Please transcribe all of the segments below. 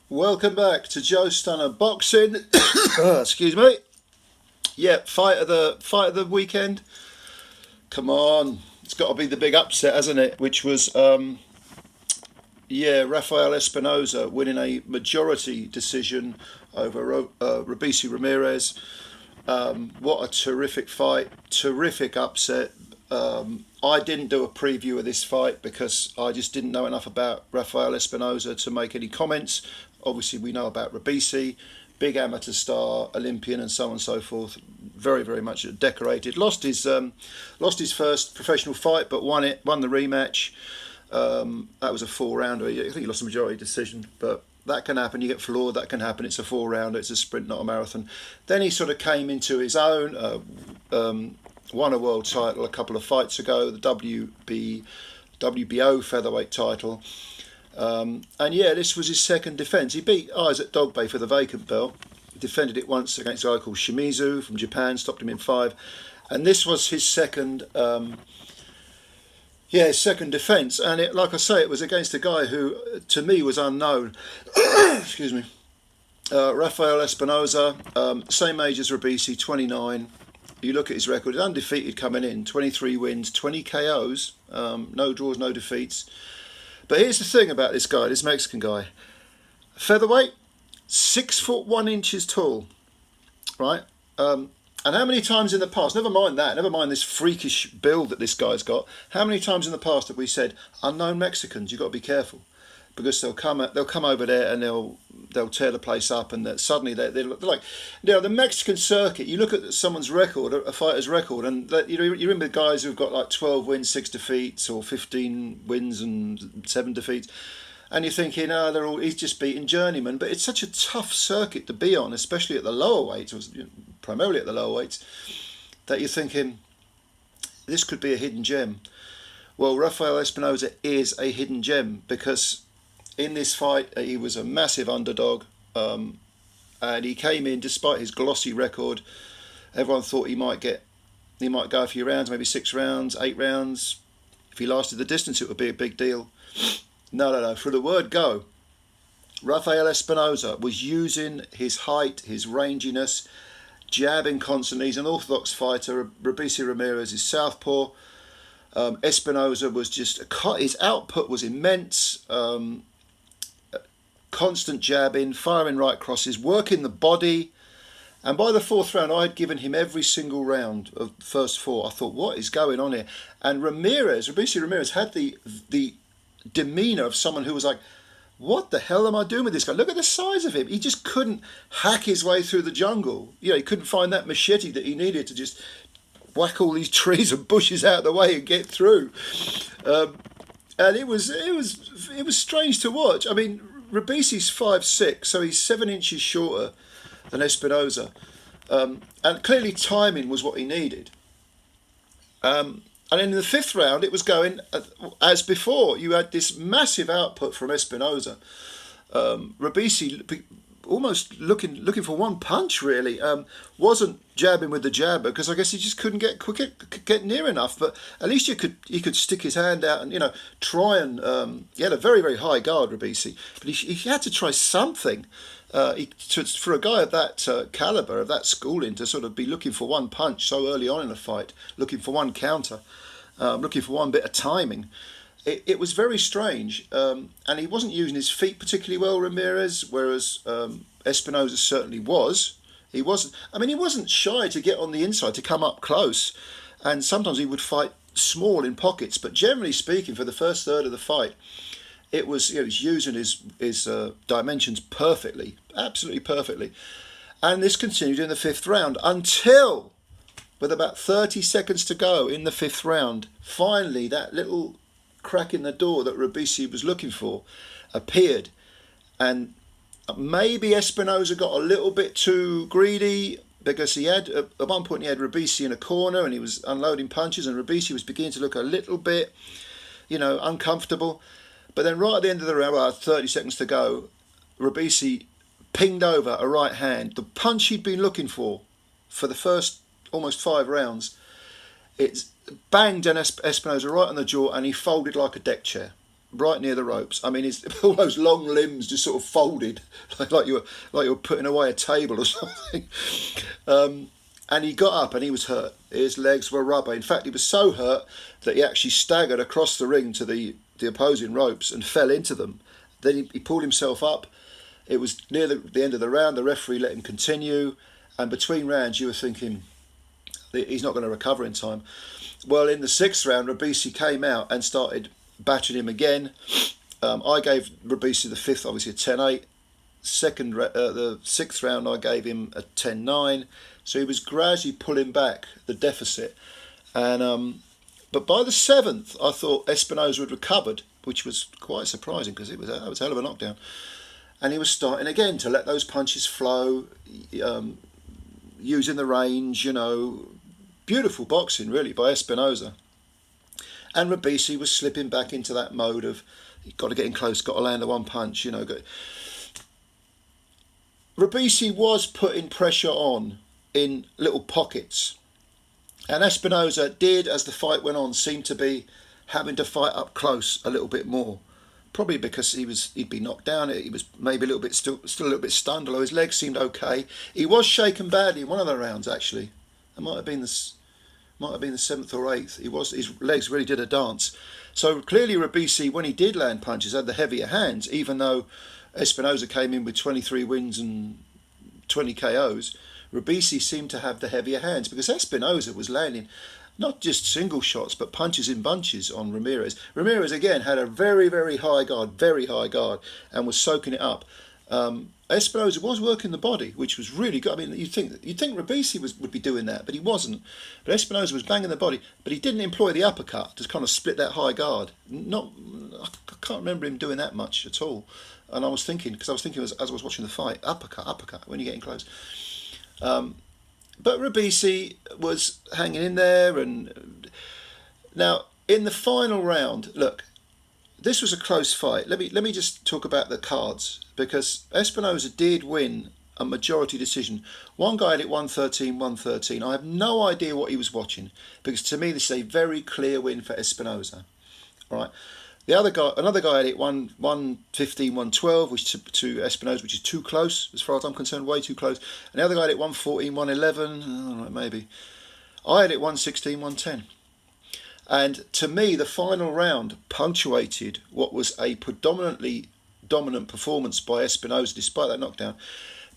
Welcome back to Joe Stunner Boxing. Excuse me. Yeah, fight of the weekend. Come on, it's got to be the big upset, hasn't it? Which was Rafael Espinoza winning a majority decision over Robeisy Ramirez. What a terrific fight, terrific upset. I didn't do a preview of this fight because I just didn't know enough about Rafael Espinoza to make any comments. Obviously, we know about Robeisy, big amateur star, Olympian, and so on and so forth. Very, very much decorated. Lost his first professional fight, but won the rematch. That was a 4-rounder. I think he lost a majority decision, but that can happen. You get floored. That can happen. It's a 4-rounder. It's a sprint, not a marathon. Then he sort of came into his own. Won a world title a couple of fights ago, the WBO featherweight title. This was his second defence. He beat Isaac Dogbay for the vacant belt. He defended it once against a guy called Shimizu from Japan, stopped him in 5. And this was his second defence. And like I say, it was against a guy who, to me, was unknown. Excuse me. Rafael Espinoza, same age as Robeisy, 29. You look at his record, he's undefeated coming in, 23 wins, 20 KOs, no draws, no defeats. But here's the thing about this guy, this Mexican guy. Featherweight, 6 foot 1 inches tall, right? And how many times in the past, never mind this freakish build that this guy's got, how many times in the past have we said, unknown Mexicans, you've got to be careful. Because they'll come over there and they'll tear the place up, and suddenly they're like, the Mexican circuit. You look at someone's record, a fighter's record, and you remember guys who've got like 12 wins, 6 defeats, or 15 wins and 7 defeats, and you're thinking, he's just beating journeyman. But it's such a tough circuit to be on, especially at the lower weights, or primarily at the lower weights, that you're thinking this could be a hidden gem. Well, Rafael Espinoza is a hidden gem because in this fight, he was a massive underdog, and he came in despite his glossy record. Everyone thought he might go a few rounds, maybe 6 rounds, 8 rounds. If he lasted the distance, it would be a big deal. No. For the word go, Rafael Espinoza was using his height, his ranginess, jabbing constantly. He's an orthodox fighter. Robeisy Ramirez is southpaw. Espinoza was his output was immense. Constant jabbing, firing right crosses, working the body. And by the 4th round, I had given him every single round of the first 4. I thought, what is going on here? And Robeisy Ramirez had the demeanour of someone who was like, what the hell am I doing with this guy? Look at the size of him. He just couldn't hack his way through the jungle. He couldn't find that machete that he needed to just whack all these trees and bushes out of the way and get through. And it was strange to watch. I mean, Robeisy's 5'6", so he's 7 inches shorter than Espinoza, and clearly timing was what he needed. And in the 5th round, it was going as before. You had this massive output from Espinoza. Robeisy almost looking for one punch, really. Wasn't jabbing with the jabber because I guess he just couldn't get near enough. But at least he could stick his hand out and try and. He had a very, very high guard, Robeisy, but he had to try something. For a guy of that caliber, of that schooling, to sort of be looking for one punch so early on in a fight, looking for one counter, looking for one bit of timing. It was very strange, and he wasn't using his feet particularly well, Ramirez, whereas Espinoza certainly was. He wasn't shy to get on the inside, to come up close, and sometimes he would fight small in pockets, but generally speaking, for the first third of the fight, it was he was using his dimensions perfectly, absolutely perfectly. And this continued in the 5th round until, with about 30 seconds to go in the 5th round, finally that little crack in the door that Robeisy was looking for appeared, and maybe Espinoza got a little bit too greedy because he had at one point he had Robeisy in a corner and he was unloading punches, and Robeisy was beginning to look a little bit uncomfortable. But then right at the end of the round, about 30 seconds to go, Robeisy pinged over a right hand, the punch he'd been looking for the first almost 5 rounds. It's banged Espinoza right on the jaw, and he folded like a deck chair. right near the ropes. I mean, all those long limbs just sort of folded, like you were putting away a table or something. And he got up and he was hurt. His legs were rubber. In fact, he was so hurt that he actually staggered across the ring to the opposing ropes and fell into them. Then he pulled himself up. It was near the end of the round. The referee let him continue. And between rounds, you were thinking, he's not going to recover in time. Well, in the 6th round, Robeisy came out and started battering him again. I gave Robeisy the 5th, obviously, a 10-8. The 6th round, I gave him a 10-9. So he was gradually pulling back the deficit. And but by the 7th, I thought Espinoza had recovered, which was quite surprising because that was a hell of a knockdown. And he was starting again to let those punches flow, using the range, beautiful boxing really by Espinoza. And Robeisy was slipping back into that mode of, you've got to get in close, got to land the one punch, Robeisy was putting pressure on in little pockets. And Espinoza did, as the fight went on, seem to be having to fight up close a little bit more. Probably because he'd been knocked down. He was maybe a little bit still a little bit stunned, although his legs seemed okay. He was shaken badly in one of the rounds, actually. It might have been the 7th or 8th. His legs really did a dance. So clearly Robeisy, when he did land punches, had the heavier hands, even though Espinoza came in with 23 wins and 20 KOs. Robeisy seemed to have the heavier hands because Espinoza was landing not just single shots, but punches in bunches on Ramirez. Ramirez, again, had a very, very high guard, and was soaking it up. Espinoza was working the body, which was really good. I mean, you'd think Robeisy would be doing that, but he wasn't. But Espinoza was banging the body, but he didn't employ the uppercut to kind of split that high guard. I can't remember him doing that much at all. And I was thinking as I was watching the fight, uppercut, when you're getting close. But Robeisy was hanging in there, and now in the final round, look, this was a close fight. Let me just talk about the cards, because Espinoza did win a majority decision. One guy had it 113. I have no idea what he was watching, because to me this is a very clear win for Espinoza. All right. Another guy had it 115, which to Espinoza, which is too close as far as I'm concerned, way too close. And the other guy had it 114, 111, I don't know, maybe. I had it 116, 110. And to me, the final round punctuated what was a predominantly dominant performance by Espinoza, despite that knockdown.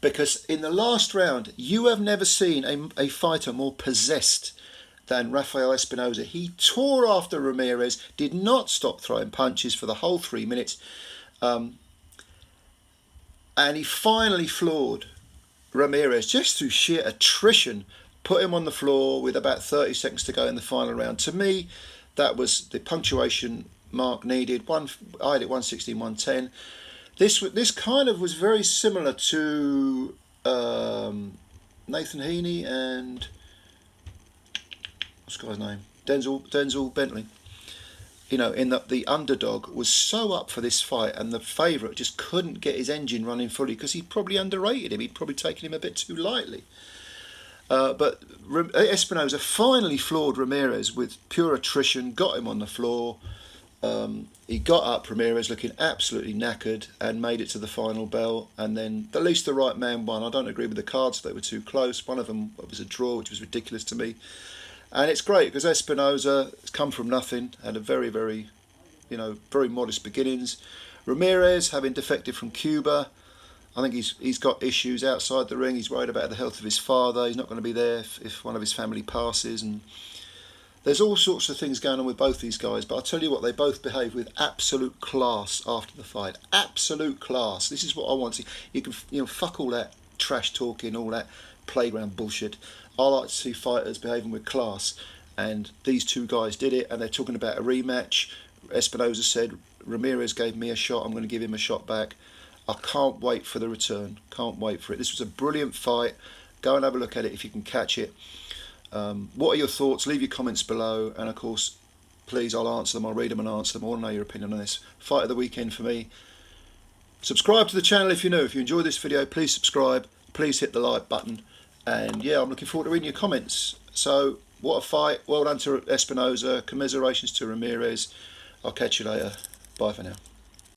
Because in the last round, you have never seen a fighter more possessed than Rafael Espinoza. He tore after Ramirez, did not stop throwing punches for the whole 3 minutes, and he finally floored Ramirez just through sheer attrition, put him on the floor with about 30 seconds to go in the final round. To me, that was the punctuation mark needed. I had it 116, 110. This kind of was very similar to Nathan Heaney and what's the guy's name? Denzel Bentley. In that the underdog was so up for this fight, and the favourite just couldn't get his engine running fully because he probably underrated him. He'd probably taken him a bit too lightly. But Espinoza finally floored Ramirez with pure attrition, got him on the floor. He got up, Ramirez looking absolutely knackered, and made it to the final bell. And then at least the right man won. I don't agree with the cards, they were too close. One of them was a draw, which was ridiculous to me. And it's great because Espinoza has come from nothing, had a very, very, very modest beginnings. Ramirez, having defected from Cuba, I think he's got issues outside the ring. He's worried about the health of his father. He's not going to be there if one of his family passes. And there's all sorts of things going on with both these guys. But I'll tell you what, they both behaved with absolute class after the fight. Absolute class. This is what I want to see. You can, fuck all that trash talking, all that playground bullshit. I like to see fighters behaving with class, and these two guys did it. And they're talking about a rematch. Espinoza said, Ramirez gave me a shot, I'm going to give him a shot back. I can't wait for the return. Can't wait for it. This was a brilliant fight. Go and have a look at it if you can catch it. What are your thoughts? Leave your comments below, and of course, please, I'll answer them. I'll read them and answer them. I want to know your opinion on this. Fight of the weekend for me. Subscribe to the channel if you're new. If you enjoyed this video, please subscribe. Please hit the like button. And yeah, I'm looking forward to reading your comments. So, what a fight. Well done to Espinoza. Commiserations to Ramirez. I'll catch you later. Bye for now.